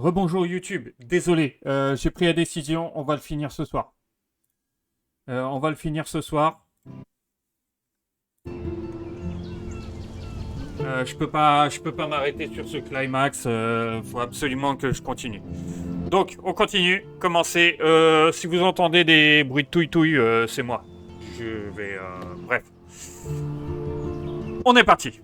Rebonjour YouTube, désolé, j'ai pris la décision, on va le finir ce soir. On va le finir ce soir. Je peux pas m'arrêter sur ce climax, faut absolument que je continue. Donc, on continue, commencez. Si vous entendez des bruits de touille-touille, c'est moi. Je vais... bref. On est parti.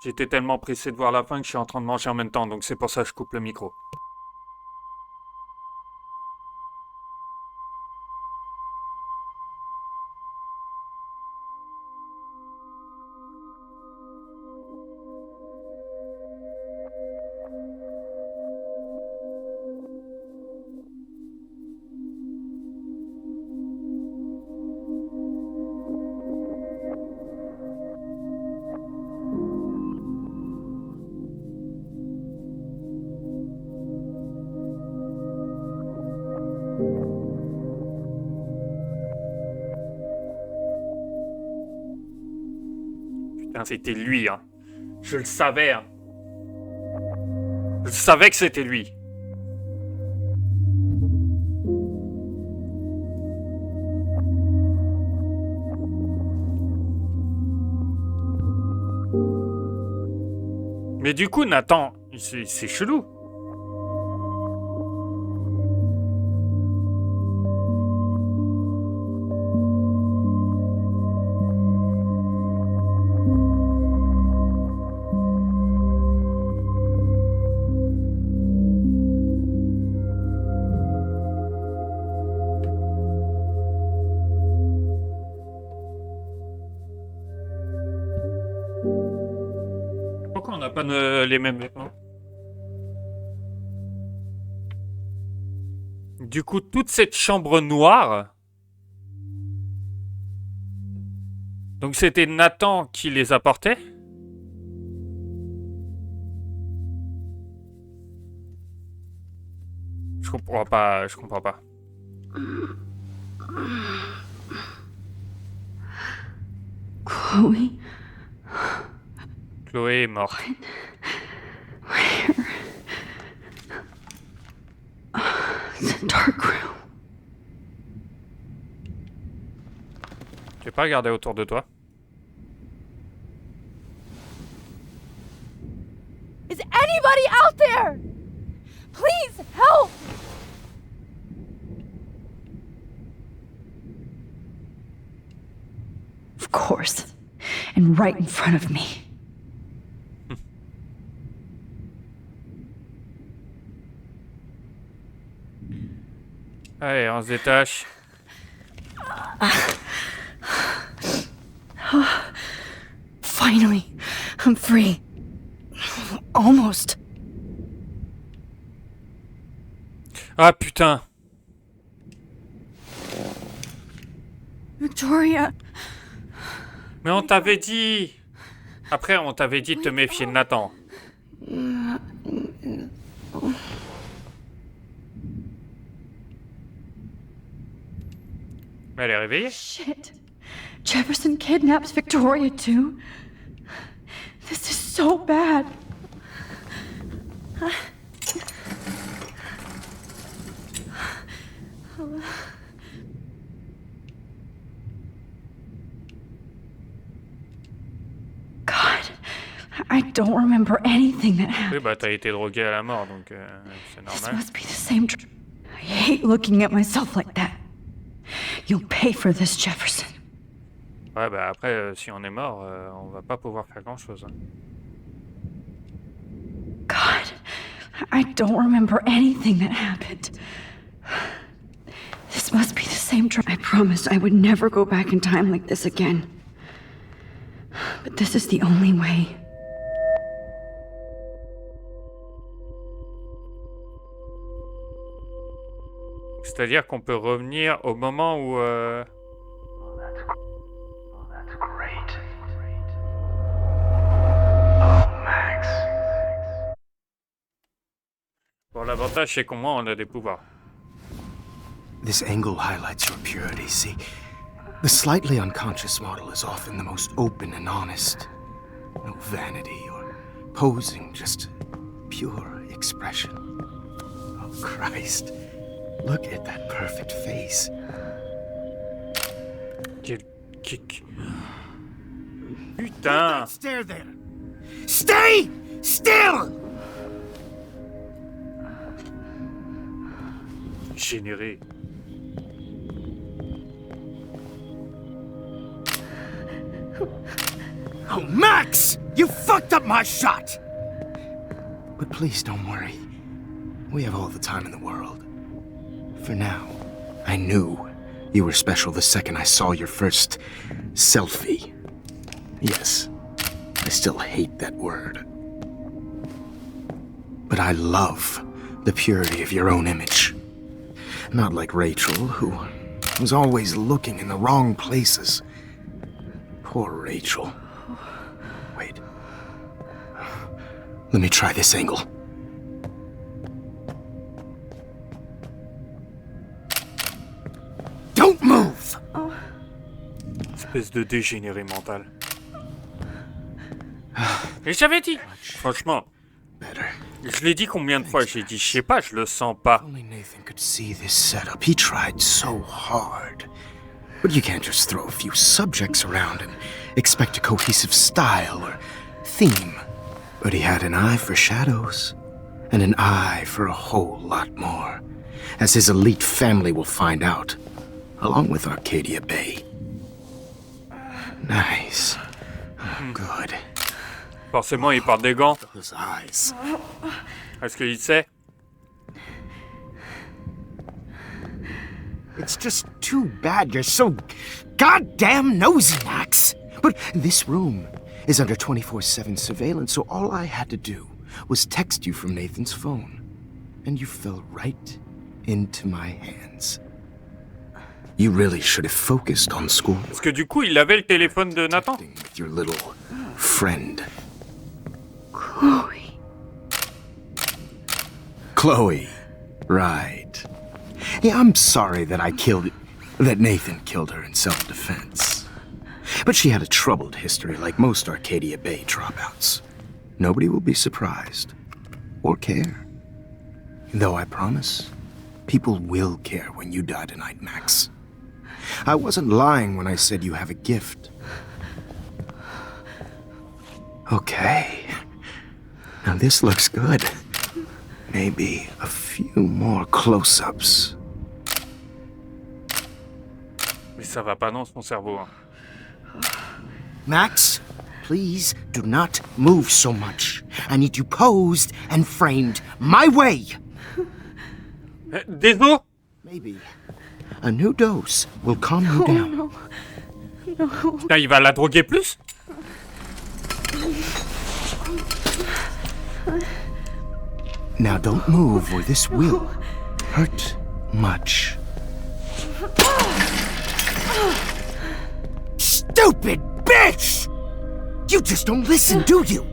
J'étais tellement pressé de voir la fin que je suis en train de manger en même temps, donc c'est pour ça que je coupe le micro. Putain, c'était lui, hein. Je le savais, hein. Je savais que c'était lui. Mais du coup, Nathan, c'est chelou. Pourquoi on n'a pas les mêmes vêtements? Du coup, toute cette chambre noire... Donc c'était Nathan qui les apportait? Je comprends pas, je comprends pas. Chloé? Chloé est morte. Where? It's a dark room. Tu veux pas regarder autour de toi? Is anybody out there? Please help! Of course. And right in front of me. Allez, on se détache. Finally, I'm free. Almost. Ah putain. Victoria. Mais on t'avait dit. Après, on t'avait dit de te méfier de Nathan. Elle est réveillée. Shit. Jefferson kidnaps Victoria too. This is so bad. God, I don't remember anything that happened. Oui, bah t'as été drogué à la mort, donc c'est This normal. must be the same. I hate looking at myself like that. You'll pay for this, Jefferson. Ouais, bah après, si on est mort, on va pas pouvoir faire grand-chose. Hein. God, I don't remember anything that happened. This must be the same I promised I would never go back in time like this again. But this is the only way. C'est-à-dire qu'on peut revenir au moment où... Bon, l'avantage, c'est qu'au moins, on a des pouvoirs. This angle highlights your purity, see? The slightly unconscious model is often the most open and honest. No vanity or posing, just pure expression. Oh, Christ. Look at that perfect face. Quel kick. Putain! Stare there! Stay still! Généré. Oh, Max! You fucked up my shot! But please don't worry. We have all the time in the world. For now, I knew you were special the second I saw your first selfie. Yes, I still hate that word. But I love the purity of your own image. Not like Rachel, who was always looking in the wrong places. Poor Rachel. Wait. Let me try this angle. Don't move! Espèce de dégénéré mental. Et j'avais dit, franchement, Better. je l'ai dit combien de fois, j'ai dit, je sais pas, je le sens pas. Only Nathan could see this setup. He tried so hard. But you can't just throw a few subjects around and expect a cohesive style or theme. But he had an eye for shadows, and an eye for a whole lot more, as his elite family will find out, along with Arcadia Bay. Nice. Oh, good. Forcément, il porte des gants. Those eyes. Est-ce qu'il sait? It's just too bad you're so goddamn nosy, Max. But this room is under 24/7 surveillance, so all I had to do was text you from Nathan's phone. And you fell right into my hands. You really should have focused on school. Parce que du coup, il avait le téléphone de Nathan. With your little friend. Chloe. Chloe. Right. Yeah, I'm sorry that that Nathan killed her in self-defense. But she had a troubled history like most Arcadia Bay dropouts. Nobody will be surprised. Or care. Though I promise, people will care when you die tonight, Max. I wasn't lying when I said you have a gift. Okay. Now this looks good. Maybe a few more close-ups. Mais ça va pas dans son cerveau. Hein. Max, please do not move so much. I need you posed and framed my way. Des os? Maybe a new dose will calm you down. No. No. Putain, il va la droguer plus? Now don't move or this will hurt much. Stupid bitch! You just don't listen, do you?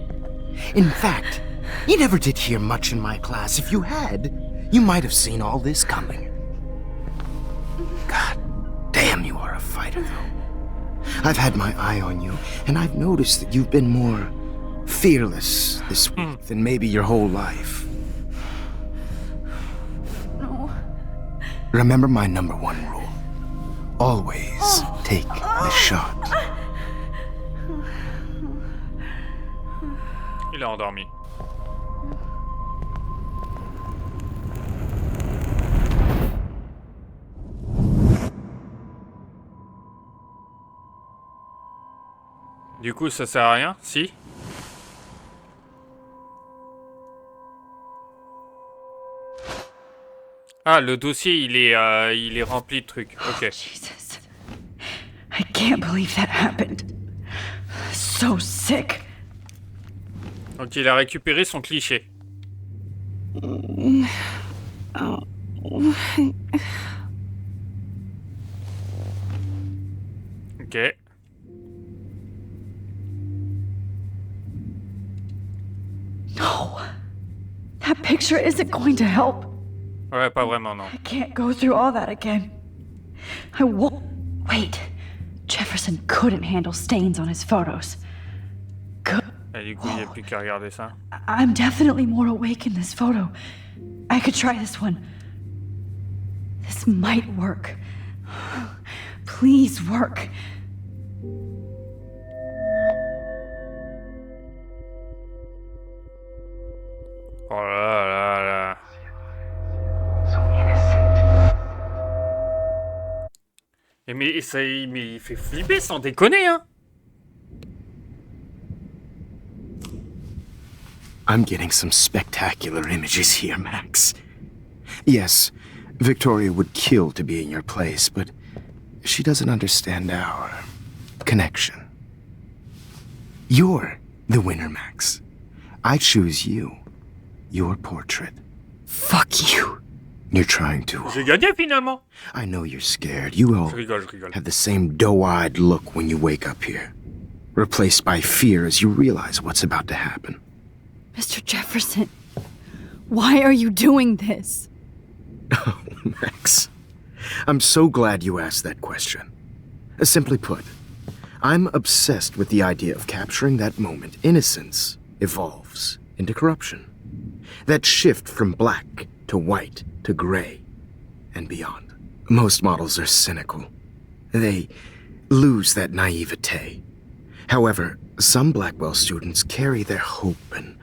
In fact, you never did hear much in my class. If you had, you might have seen all this coming. God damn, you are a fighter, though. I've had my eye on you, and I've noticed that you've been more fearless this week than maybe your whole life. No. Remember my number one rule. Always take the shot. Il est endormi. Du coup, ça sert à rien? Si? Ah, le dossier, il est rempli de trucs. Ok. Jesus. I can't believe that happened. So sick. Donc, il a récupéré son cliché. Ok. No. That picture isn't going to help. Ouais, pas vraiment, non. I can't go through all that again. I won't. Wait. Jefferson couldn't handle stains on his photos. Et du coup, il n'y a plus qu'à regarder ça. I'm definitely more awake in this photo. I could try this one. This might work. Please work. Oh là là là. Mais il fait flipper sans déconner, hein. I'm getting some spectacular images here, Max. Yes, Victoria would kill to be in your place, but she doesn't understand our connection. You're the winner, Max. I choose you. Your portrait. Fuck you. You're trying to... J'ai gagné finalement. I know you're scared. You all Je rigole. have the same doe-eyed look when you wake up here. Replaced by fear as you realize what's about to happen. Mr. Jefferson, why are you doing this? Oh, Max. I'm so glad you asked that question. Simply put, I'm obsessed with the idea of capturing that moment innocence evolves into corruption. That shift from black to white to gray and beyond. Most models are cynical. They lose that naivete. However, some Blackwell students carry their hope and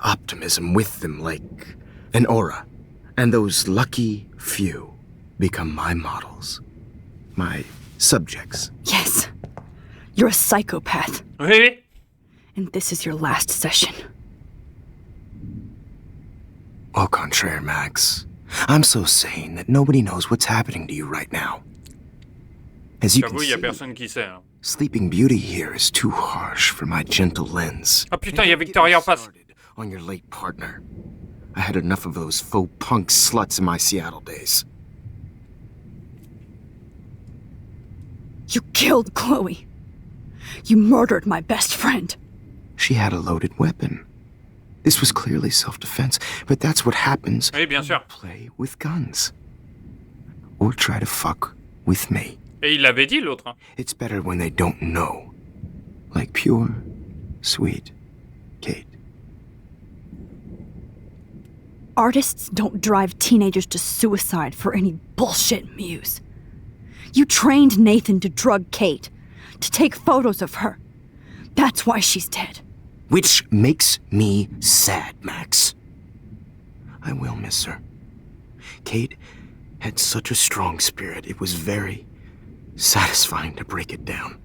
optimism with them like an aura. And those lucky few become my models. My subjects. Yes, you're a psychopath. Oui. And this is your last session. Au contraire, Max. I'm so sane that nobody knows what's happening to you right now. As you can J'avoue, il y a see, personne qui sait. Hein. Sleeping Beauty here is too harsh for my gentle lens. Ah putain, il y a Victoria en face. On your late partner. I had enough of those faux punk sluts in my Seattle days. You killed Chloe. You murdered my best friend. She had a loaded weapon. This was clearly self-defense, but that's what happens Oui, bien sûr. play with guns. Or try to fuck with me. Et il l'avait dit l'autre. Hein. It's better when they don't know. Like pure, sweet Kate. Artists don't drive teenagers to suicide for any bullshit muse. You trained Nathan to drug Kate, to take photos of her. That's why she's dead. Which makes me sad, Max. I will miss her. Kate had such a strong spirit, it was very satisfying to break it down.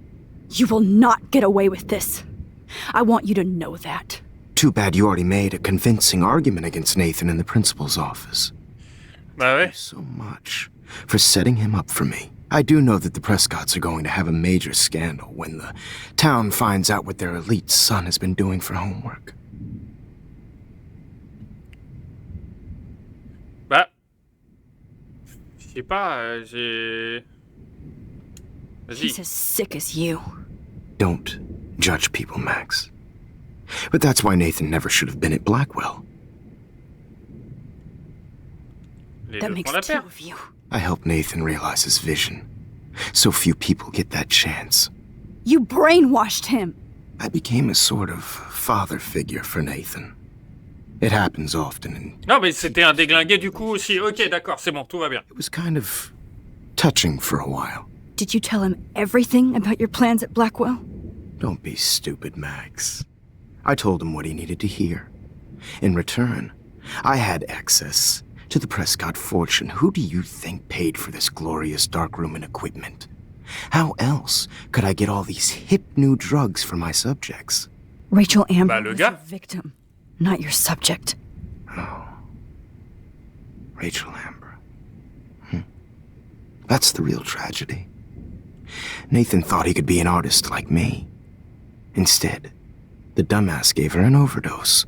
You will not get away with this. I want you to know that. Too bad you already made a convincing argument against Nathan in the principal's office. Bah ouais. So much for setting him up for me. I do know that the Prescotts are going to have a major scandal when the town finds out what their elite son has been doing for homework. Bah. Je sais pas, j'ai. He's Vas-y. as sick as you. Don't judge people, Max. But that's why Nathan never should have been at Blackwell. Les That deux makes font la two paire. of you. I helped Nathan realize his vision. So few people get that chance. You brainwashed him. I became a sort of father figure for Nathan. It happens often, and Non, mais c'était un déglingué du coup aussi. Ok, d'accord, c'est bon, tout va bien. it was kind of touching for a while. Did you tell him everything about your plans at Blackwell? Don't be stupid, Max. I told him what he needed to hear. In return, I had access to the Prescott fortune. Who do you think paid for this glorious darkroom and equipment? How else could I get all these hip new drugs for my subjects? Rachel Amber Bah, le was gars. your victim, not your subject. Rachel Amber. That's the real tragedy. Nathan thought he could be an artist like me. Instead, the dumbass gave her an overdose.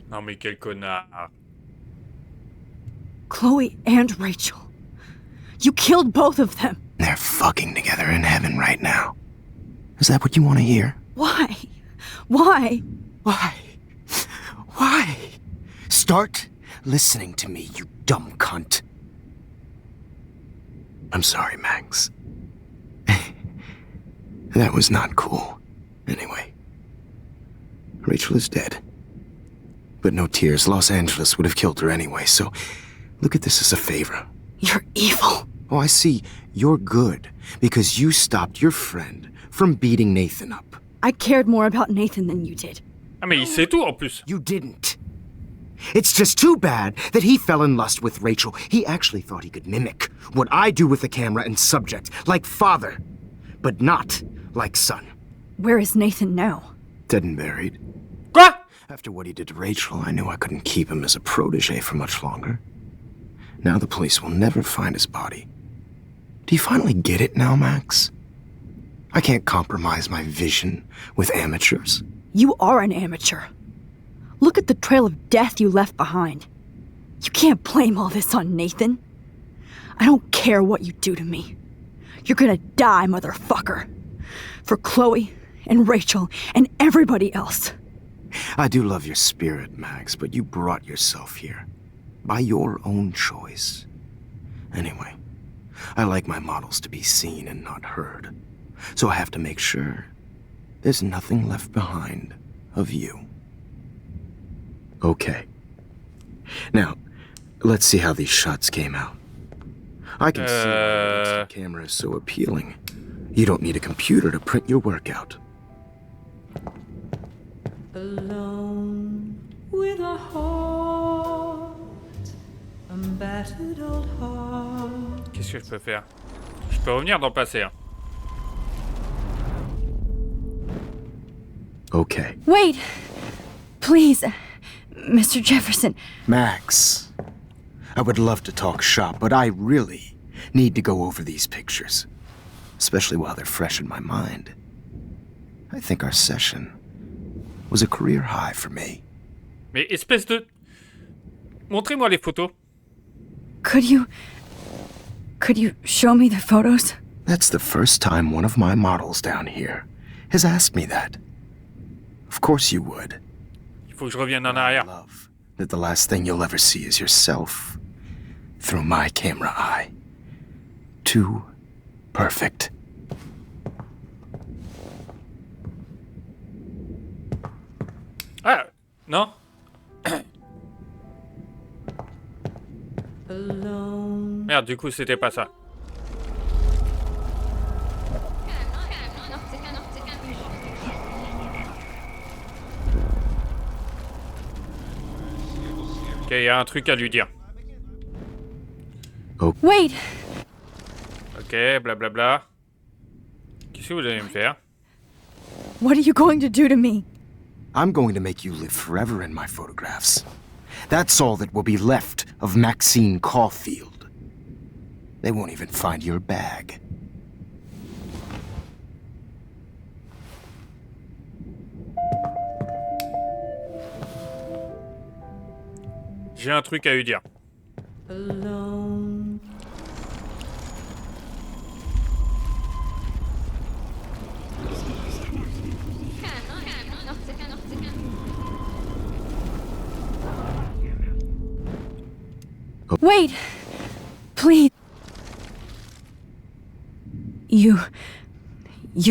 Non, mais quel connard. Chloe and Rachel. You killed both of them. They're fucking together in heaven right now. Is that what you want to hear? Why? Why? Why? Why? Start listening to me, you dumb cunt. I'm sorry, Max. That was not cool. Anyway, Rachel is dead. But no tears, Los Angeles would have killed her anyway, so look at this as a favor. You're evil. Oh, I see. You're good, because you stopped your friend from beating Nathan up. I cared more about Nathan than you did. Ah mais il sait tout en plus. You didn't. It's just too bad that he fell in lust with Rachel. He actually thought he could mimic what I do with the camera and subject, like father, but not like son. Where is Nathan now? Dead and buried. Quoi? After what he did to Rachel, I knew I couldn't keep him as a protege for much longer. Now the police will never find his body. Do you finally get it now, Max? I can't compromise my vision with amateurs. You are an amateur. Look at the trail of death you left behind. You can't blame all this on Nathan. I don't care what you do to me. You're gonna die, motherfucker. For Chloe and Rachel and everybody else. I do love your spirit, Max, but you brought yourself here. By your own choice. Anyway, I like my models to be seen and not heard. So I have to make sure there's nothing left behind of you. Okay. Now, let's see how these shots came out. I can see why the camera is so appealing. You don't need a computer to print your work out. Alone with a heart, a battered old heart. Qu'est-ce que je peux faire? Je peux revenir dans le passé. Hein. Okay. Wait! Please, Mr. Jefferson. Max, I would love to talk shop, but I really need to go over these pictures. Especially while they're fresh in my mind. I think our session was a career high for me. Mais espèce de... Montrez-moi les photos. Could you show me the photos? That's the first time one of my models down here has asked me that. Of course you would. Il faut que je revienne en I arrière. love that the last thing you'll ever see is yourself through my camera eye. Too perfect. Ah, non? Alone. Merde, du coup, c'était pas ça. Ok, il y a un truc à lui dire. Wait! Ok, blablabla. Qu'est-ce que vous allez me faire? What are you going to do to me? I'm going to make you live forever in my photographs. That's all that will be left of Maxine Caulfield. They won't even find your bag. J'ai un truc à lui dire. Alone. Wait! Please. You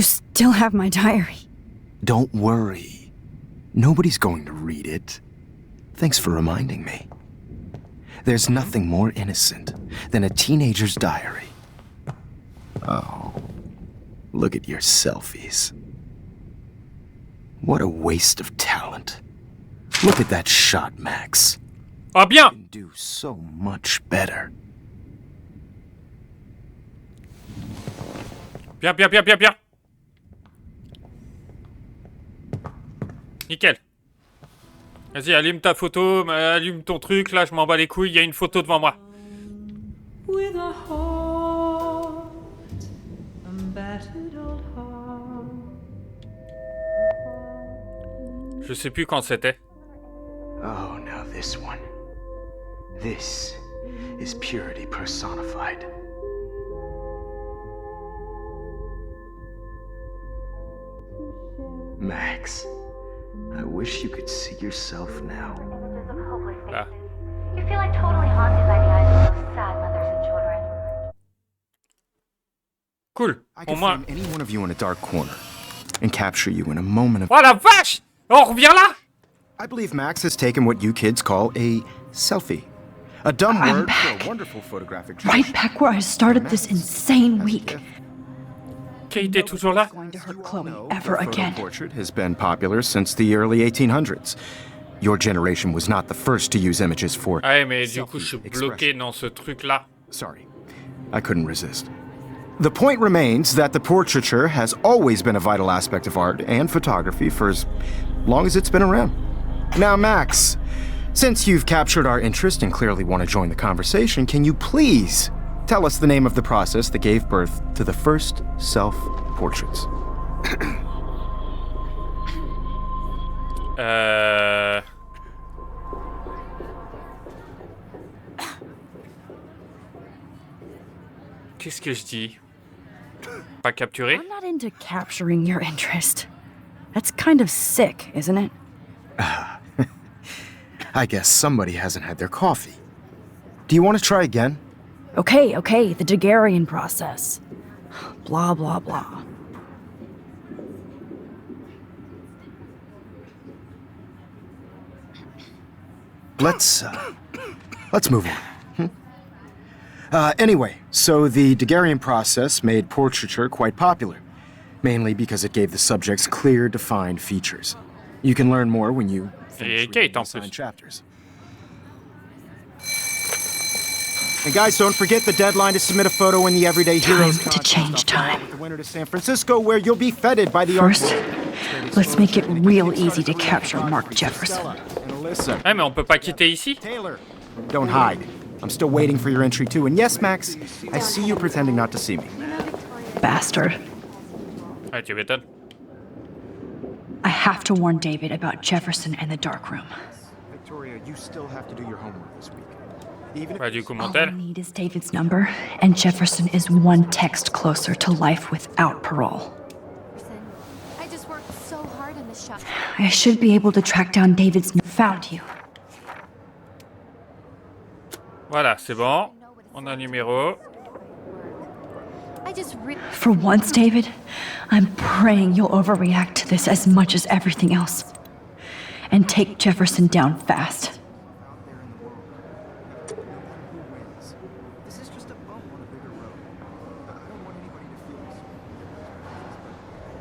still have my diary. Don't worry. Nobody's going to read it. Thanks for reminding me. There's nothing more innocent than a teenager's diary. Oh, look at your selfies. What a waste of talent. Look at that shot, Max. Ah bien! You can do so much better. Bien, bien, bien, bien, bien. Nickel. Vas-y, allume ta photo, allume ton truc, là, je m'en bats les couilles, il y a une photo devant moi. With a heart, a battered old heart. Je sais plus quand c'était. Oh, now this one. This is purity personified. Max, I wish you could see yourself now. Là. Cool. I Au could moins... frame any one of you in a dark corner and capture you in a moment of... Oh la vache! On revient là? I believe Max has taken what you kids call a selfie. A dumb I'm word for back. a wonderful photographic Right tradition. back where I started this insane week. Kate est toujours là? Going to hurt You all Chloe know ever the photo again. portrait has been popular since the early 1800s. Your generation was not the first to use images for... Ouais, mais du coup, je suis selfie bloqué dans ce truc-là. Sorry, I couldn't resist. The point remains that the portraiture has always been a vital aspect of art and photography for as long as it's been around. Now, Max, since you've captured our interest and clearly want to join the conversation, can you please tell us the name of the process that gave birth to the first self-portraits? Qu'est-ce que je dis? Pas capturé? I'm not into capturing your interest. That's kind of sick, isn't it? I guess somebody hasn't had their coffee. Do you want to try again? Okay, the Daguerrean process. Blah, blah, blah. Let's move on. Anyway, so the Daguerrean process made portraiture quite popular, mainly because it gave the subjects clear, defined features. You can learn more when you finish Kate, reading the en plus. assigned chapters. And guys, don't forget the deadline to submit a photo in the Everyday Heroes Time to contest. change I'll fly time. with the winner to San Francisco, where you'll be feted by the First, art. let's make it real easy to capture Mark Jefferson. And Alyssa. Ouais, mais on peut pas quitter ici? Taylor, don't hide. I'm still waiting for your entry too. And yes, Max, I see you pretending not to see me. Bastard. Ouais, tu m'étonnes. I have to warn David about Jefferson and the dark room. Victoria, you still have to do your homework this week. Even Bah, du coup, All I Montel. need is David's number, and Jefferson is one text closer to life without parole. I just worked so hard in the shop. I should be able to track down David's... Found you. Voilà, c'est bon. On a un numéro. I just For once, David, I'm praying you'll overreact to this as much as everything else. And take Jefferson down fast. This is just a bump on a bigger road. I don't want anybody to feel this.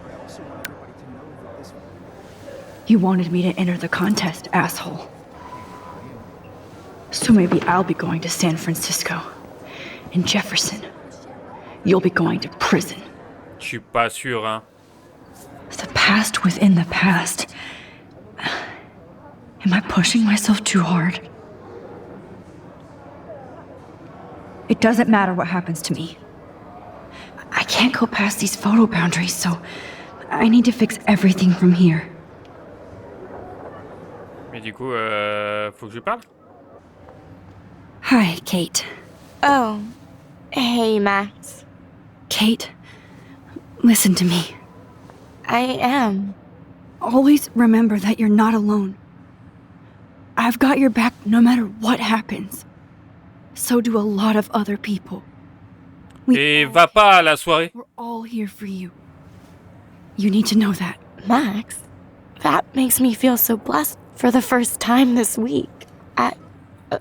But I also want everybody to know that this You wanted me to enter the contest, asshole. So maybe I'll be going to San Francisco. And Jefferson, you'll be going to prison. Je suis pas sûr, hein. The past within the past. Am I pushing myself too hard? It doesn't matter what happens to me. I can't go past these photo boundaries, so I need to fix everything from here. Mais du coup, faut que je lui parle? Hi, Kate. Oh. Hey, Max. Kate, listen to me. I am. Always remember that you're not alone. I've got your back no matter what happens. So do a lot of other people. Et va pas à la soirée. We're all here for you. You need to know that. Max, that makes me feel so blessed for the first time this week.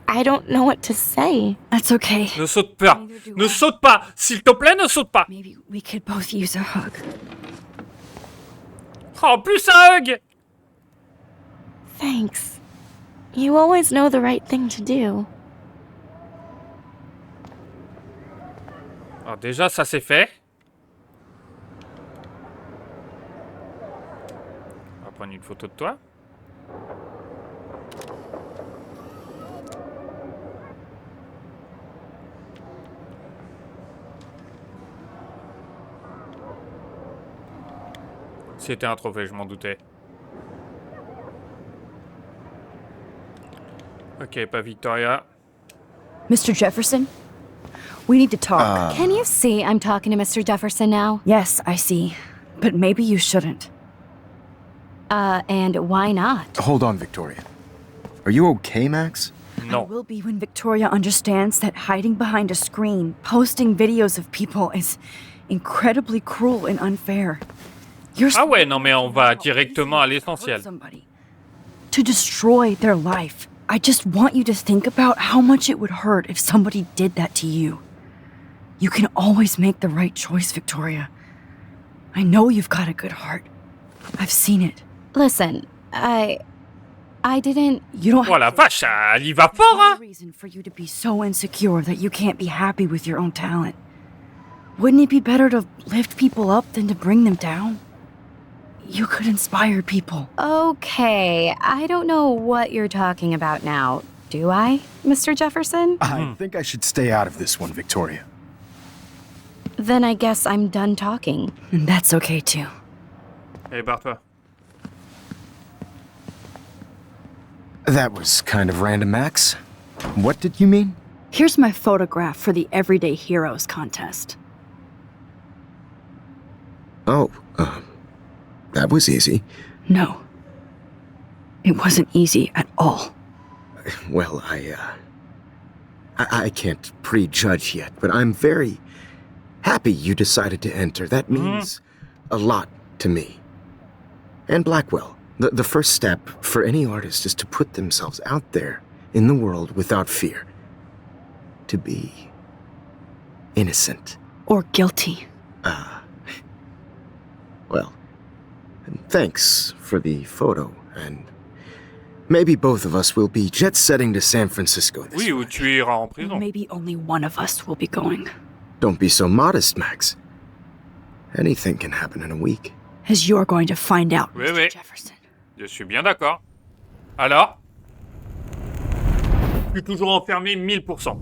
I don't know what to say. That's okay. Ne saute pas. Ne saute pas. S'il te plaît, ne saute pas. Maybe we could both use a hug. Oh, plus un hug. Thanks. You always know the right thing to do. Alors déjà, ça c'est fait. On va prendre une photo de toi. C'était un trophée, je m'en doutais. Ok, pas Victoria. Mr. Jefferson? We need to talk. Can you see I'm talking to Mr. Jefferson now? Yes, I see. But maybe you shouldn't. And why not? Hold on, Victoria. Are you okay, Max? I Non. will be when Victoria understands that hiding behind a screen, posting videos of people is incredibly cruel and unfair. You're Ah ouais, non mais on va directement à l'essentiel. somebody to destroy their life. I just want you to think about how much it would hurt if somebody did that to you. You can always make the right choice, Victoria. I know you've got a good heart. I've seen it. Listen, I didn't. You don't Oh la have vache, elle y va fort, no hein. reason for you to be so insecure that you can't be happy with your own talent. Wouldn't it be better to lift people up than to bring them down? You could inspire people. Okay, I don't know what you're talking about now, do I, Mr. Jefferson? I think I should stay out of this one, Victoria. Then I guess I'm done talking. And that's okay too. Allez, barre-toi. That was kind of random, Max. What did you mean? Here's my photograph for the Everyday Heroes contest. Oh, that was easy. No. It wasn't easy at all. Well, I can't prejudge yet, but I'm very happy you decided to enter. That means a lot to me. And Blackwell. The first step for any artist is to put themselves out there in the world without fear. To be innocent. Or guilty. Well, thanks for the photo, and maybe both of us will be jet-setting to San Francisco this Oui, ou week. tu iras en prison. Maybe only one of us will be going. Don't be so modest, Max. Anything can happen in a week. As you're going to find out, Oui, Mr. oui. Jefferson. Je suis bien d'accord. Alors? Je suis toujours enfermé 1000%.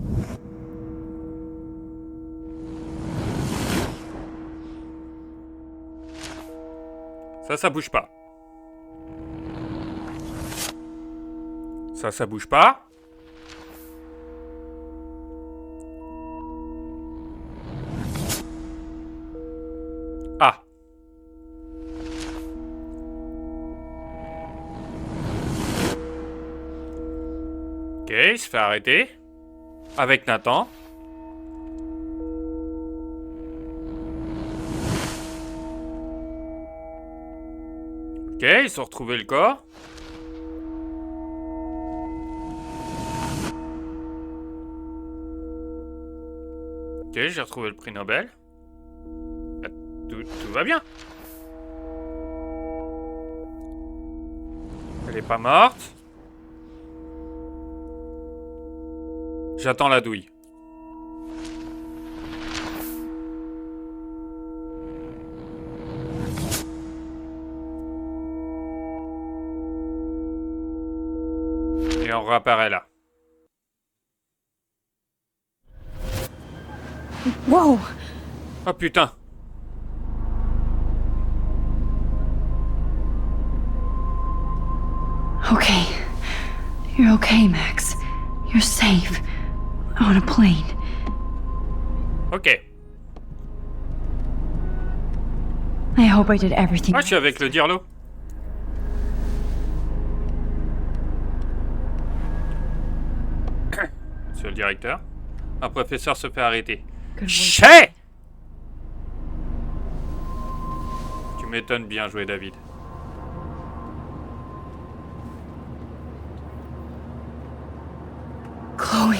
Ça bouge pas. Ça bouge pas. Ah. Ok, il se fait arrêter. Avec Nathan. Ok, ils ont retrouvé le corps. Ok, j'ai retrouvé le prix Nobel. Tout va bien. Elle est pas morte. J'attends la douille. Et on réapparaît là. Whoa! Oh putain. Okay. You're okay, Max. You're safe. On a plane. Ok. I hope I did everything. Ah, je suis avec le dirlo. Monsieur le directeur. Un professeur se fait arrêter. Good work. Chais! Tu m'étonnes, bien joué, David. Chloe.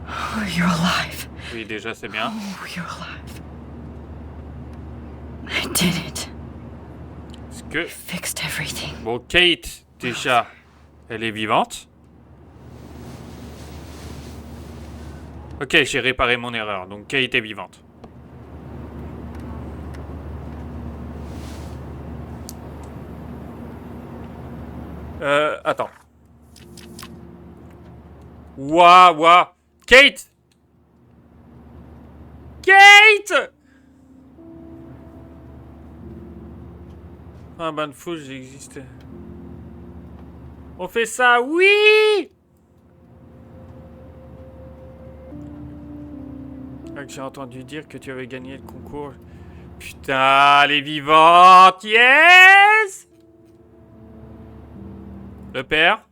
Oh, you're alive. Oui, déjà, c'est bien. Oh, you're alive. I did it. Est-ce que... Fixed everything. Bon, Kate, déjà, elle est vivante. Ok, j'ai réparé mon erreur. Donc, Kate est vivante. Attends. Ouah. Kate! Kate! Ah, ben de fou, j'ai existé. On fait ça, oui! Ah, que j'ai entendu dire que tu avais gagné le concours. Putain, elle est vivante, yes! Le père?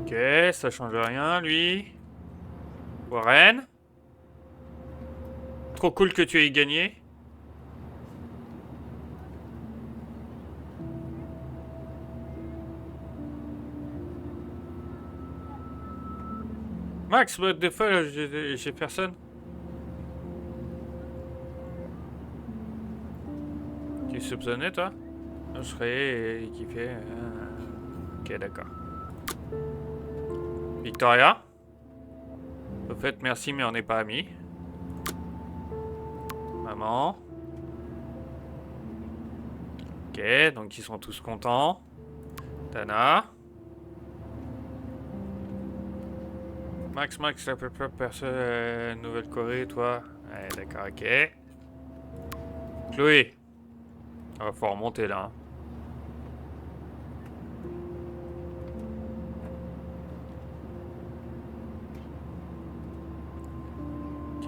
Ok, ça change rien, lui. Warren? trop cool que tu aies gagné. Max, des fois, j'ai personne. Tu soupçonnais, toi? Je serais kiffé. Ok, d'accord. Victoria? Au fait, merci, mais on n'est pas amis. Maman. Ok, donc ils sont tous contents. Tana. Max, ça peut pas personne. Nouvelle-Corée, toi. Ouais, d'accord, ok. Chloé. Faut remonter là. Hein.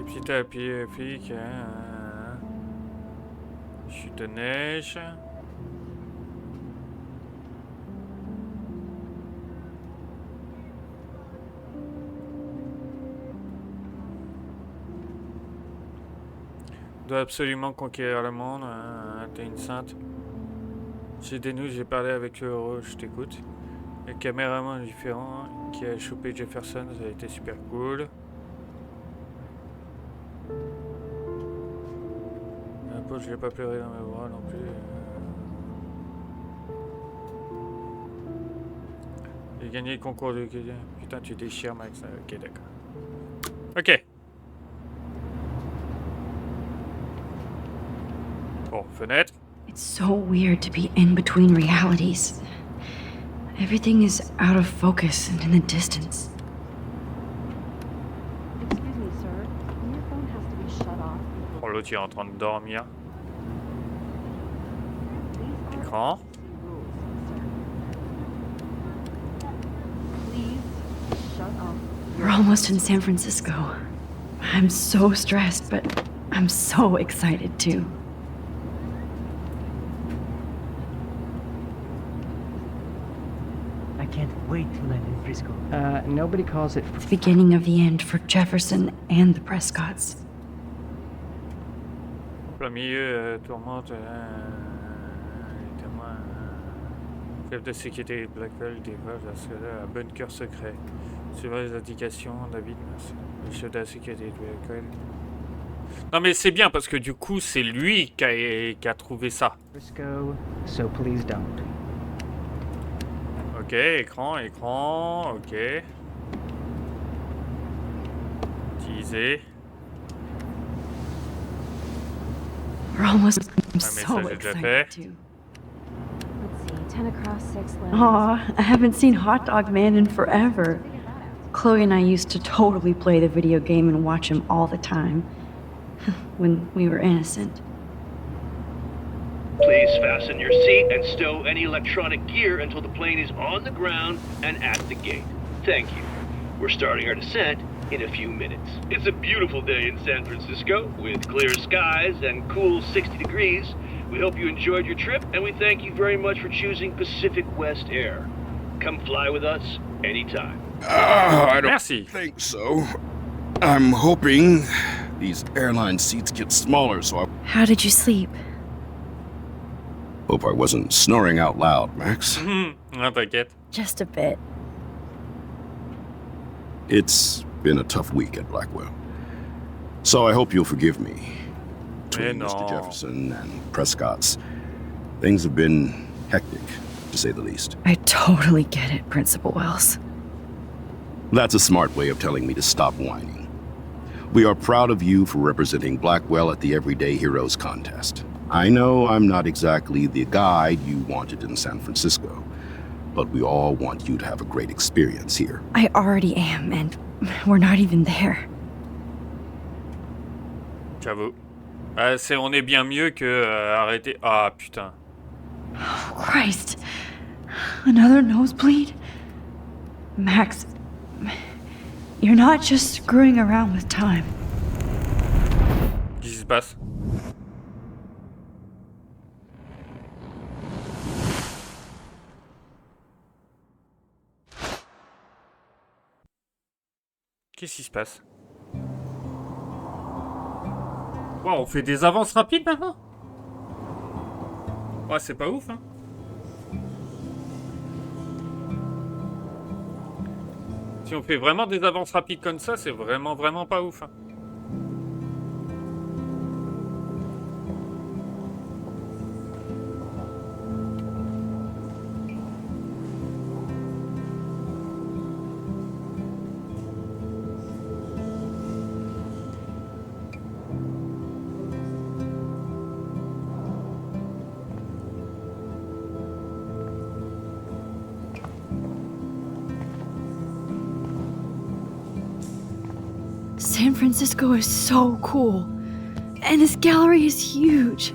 Petit tapis, chute de neige. Dois absolument conquérir le monde. T'es une sainte. J'ai des news, j'ai parlé avec le héros, je t'écoute. Le caméraman est différent qui a chopé Jefferson, ça a été super cool. Je l'ai pas pleuré dans mes bras non plus. J'ai gagné le concours de... Putain, tu déchires, Max. Ok, d'accord. Ok. Bon, fenêtre. It's so weird to be in between realities. Everything is out of focus and in the distance. Excuse me, sir. Your phone has to be shut off. Oh, l'autre il est en train de dormir. Écran. We're almost in San Francisco. I'm so stressed, but I'm so excited too. I can't wait to land in Frisco. Nobody calls it... Beginning of the end for Jefferson and the Prescotts. Plein milieu, tourmente. Chef de sécurité de Blackwell dévoile un bunker secret. Suivant les indications, David, merci. Le chef de la sécurité de Blackwell. Non mais c'est bien parce que du coup c'est lui qui a trouvé ça. Frisco, so please don't. Ok, écran, ok. Utiliser. We're almost. I'm Un so message déjà excited fait. too. Let's see, 10 across 6 lanes. Aw, I haven't seen Hot Dog Man in forever. Chloe and I used to totally play the video game and watch him all the time. When we were innocent. Please fasten your seat and stow any electronic gear until the plane is on the ground and at the gate. Thank you. We're starting our descent in a few minutes. It's a beautiful day in San Francisco with clear skies and cool 60 degrees. We hope you enjoyed your trip and we thank you very much for choosing Pacific West Air. Come fly with us anytime. I don't Merci. think so. I'm hoping these airline seats get smaller so I How did you sleep? hope I wasn't snoring out loud, Max. Ah, t'inquiète. Just a bit. It's been a tough week at Blackwell. So I hope you'll forgive me. Between no. Mr. Jefferson and Prescott's, things have been hectic, to say the least. I totally get it, Principal Wells. That's a smart way of telling me to stop whining. We are proud of you for representing Blackwell at the Everyday Heroes contest. I know I'm not exactly the guide you wanted in San Francisco, but we all want you to have a great experience here. I already am, and we're not even there. J'avoue. On est bien mieux que arrêter. Ah putain. Oh, Christ. Another nosebleed? Max, you're not just screwing around with time. Qu'est-ce qui se passe? Qu'est-ce qui se passe? Wow, on fait des avances rapides maintenant? Ouais, c'est pas ouf, hein. Si on fait vraiment des avances rapides comme ça, c'est vraiment pas ouf, hein. San Francisco is so cool. And this gallery is huge.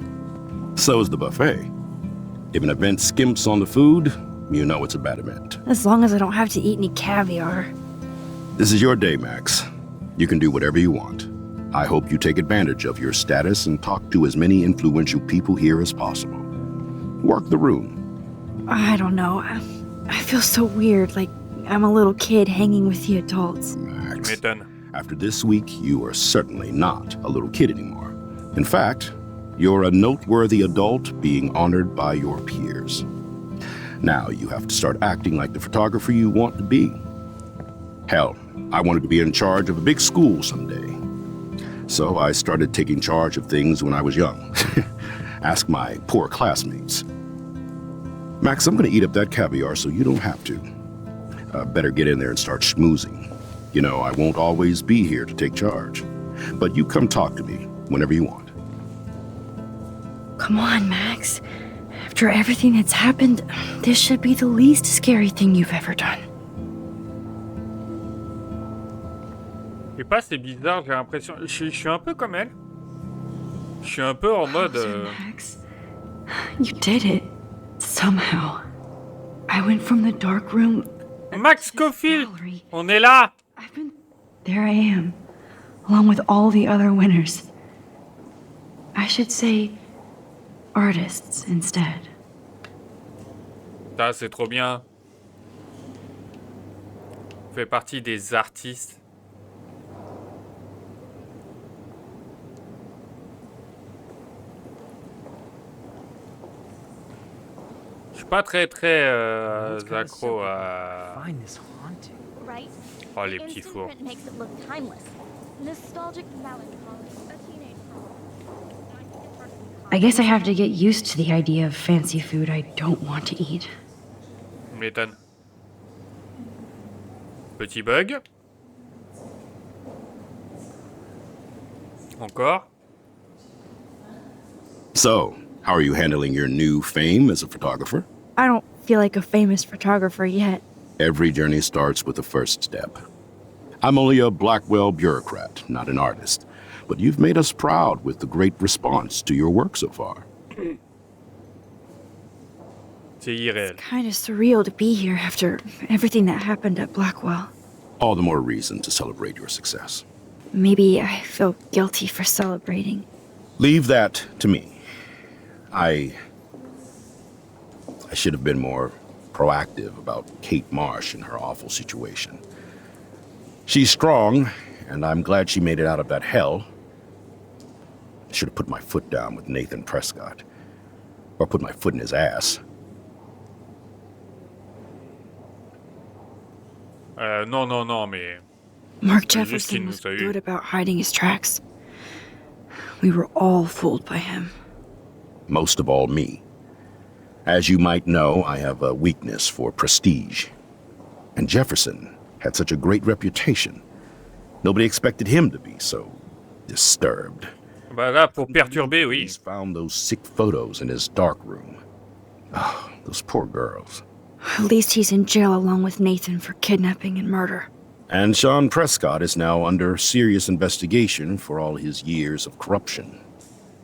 So is the buffet. If an event skimps on the food, you know it's a bad event. As long as I don't have to eat any caviar. This is your day, Max. You can do whatever you want. I hope you take advantage of your status and talk to as many influential people here as possible. Work the room. I don't know. I feel so weird, like I'm a little kid hanging with the adults. Max, M'étonne. after this week, you are certainly not a little kid anymore. In fact, you're a noteworthy adult being honored by your peers. Now you have to start acting like the photographer you want to be. Hell, I wanted to be in charge of a big school someday. So I started taking charge of things when I was young. Ask my poor classmates. Max, I'm gonna eat up that caviar so you don't have to. Better get in there and start schmoozing. You know, I won't always be here to take charge. But you come talk to me whenever you want. Come on, Max. After everything that's happened, this should be the least scary thing you've ever done. Je sais pas, c'est bizarre, j'ai l'impression... Je suis un peu comme elle. Je suis un peu en mode... Max, you did it. Somehow. I went from the dark room... Max Scofield, on est là. There I am, along with all the other winners. I should say artists instead. Ça, c'est trop bien. On fait partie des artistes. Je suis pas très accro à... Oh, les petits fours. I guess I have to get used to the idea of fancy food I don't want to eat. M'étonne. Petit bug. Encore. So, how are you handling your new fame as a photographer? I don't feel like a famous photographer yet. Every journey starts with the first step. I'm only a Blackwell bureaucrat, not an artist. But you've made us proud with the great response to your work so far. C'est irréel. It's kind of surreal to be here after everything that happened at Blackwell. All the more reason to celebrate your success. Maybe I feel guilty for celebrating. Leave that to me. I should have been more proactive about Kate Marsh and her awful situation. She's strong, and I'm glad she made it out of that hell. I should have put my foot down with Nathan Prescott. Or put my foot in his ass. Non, mais... Mark Jefferson was good about hiding his tracks. We were all fooled by him. Most of all, me. As you might know, I have a weakness for prestige. And Jefferson had such a great reputation. Nobody expected him to be so disturbed. Bah là, pour perturber, oui. He's found those sick photos in his dark room. Oh, those poor girls. At least he's in jail along with Nathan for kidnapping and murder. And Sean Prescott is now under serious investigation for all his years of corruption.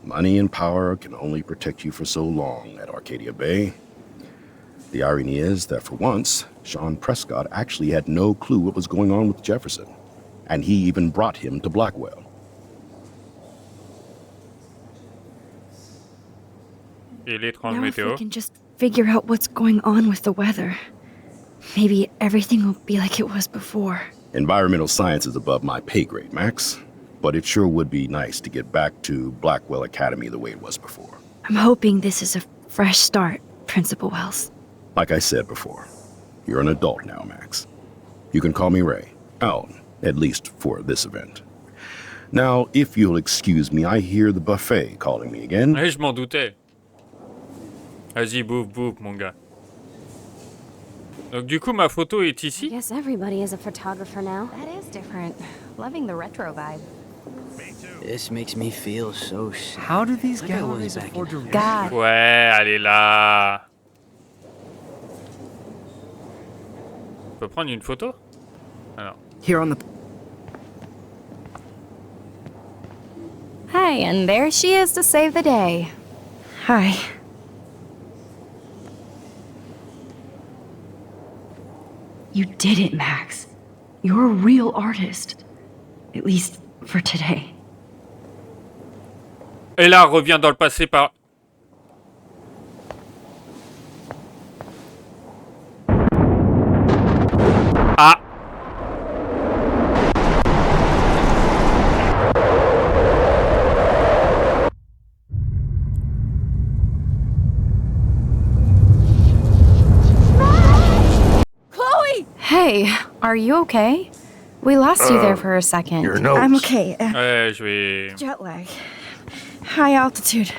Money and power can only protect you for so long at Arcadia Bay. The irony is that for once, Sean Prescott actually had no clue what was going on with Jefferson. And he even brought him to Blackwell. Et l'étrange Now if météo. we can just figure out what's going on with the weather, maybe everything will be like it was before. Environmental science is above my pay grade, Max. but it sure would be nice to get back to Blackwell Academy the way it was before. I'm hoping this is a fresh start, Principal Wells. Like I said before, you're an adult now, Max. You can call me Ray. Alan, at least for this event. Now, if you'll excuse me, I hear the buffet calling me again. Ouais, je m'en doutais. Vas-y, bouffe, bouffe, mon gars. Donc du coup, ma photo est I ici. guess everybody is a photographer now. That is different. Loving the retro vibe. This makes me feel so sad. How do these Like I was galleries back afford to in- God. Ouais, elle est là. On peut prendre une photo? Alors. Here on the... Hey, and there she is to save the day. Hi. You did it, Max. You're a real artist. At least for today. Et là, revient dans le passé par... Ah! Chloe! Hey, are you okay? We lost you there for a second. Your notes. I'm okay. Ouais, je vais... Jet lag. High altitude.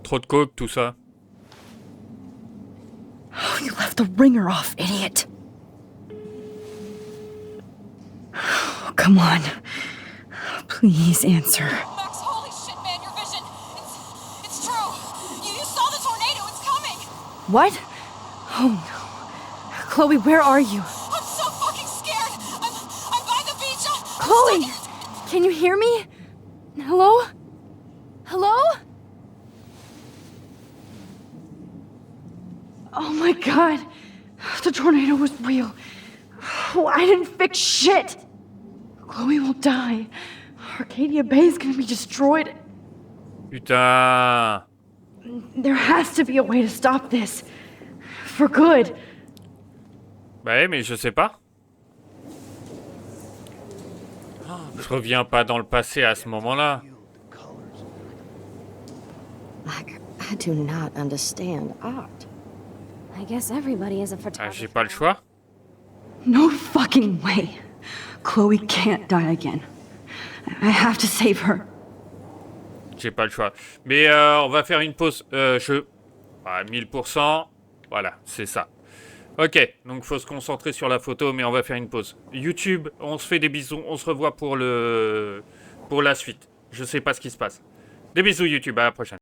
Trop de coke, tout ça. Oh, you left the ringer off, idiot. Oh, come on. Please answer. Max, holy shit, man, your vision. It's true. You saw the tornado. It's coming. What? Oh no. Chloe, where are you? I'm so fucking scared. I'm by the beach. I'm Chloe! stuck. Can you hear me? Hello? Hello? Oh my god. The tornado was real. Oh, I didn't fix shit. Chloe will die. Arcadia Bay is gonna be destroyed. Putain. There has to be a way to stop this. For good. Bah ouais, mais je sais pas. Je reviens pas dans le passé à ce moment-là. Like, I do not understand art. I guess everybody is a Ah, photographer. j'ai pas le choix. No fucking way. Chloe can't die again. I have to save her. J'ai pas le choix. Mais on va faire une pause. Ah, 1000%. Voilà, c'est ça. Ok, donc faut se concentrer sur la photo, mais on va faire une pause. YouTube, on se fait des bisous. On se revoit pour la suite. Je sais pas ce qui se passe. Des bisous YouTube, à la prochaine.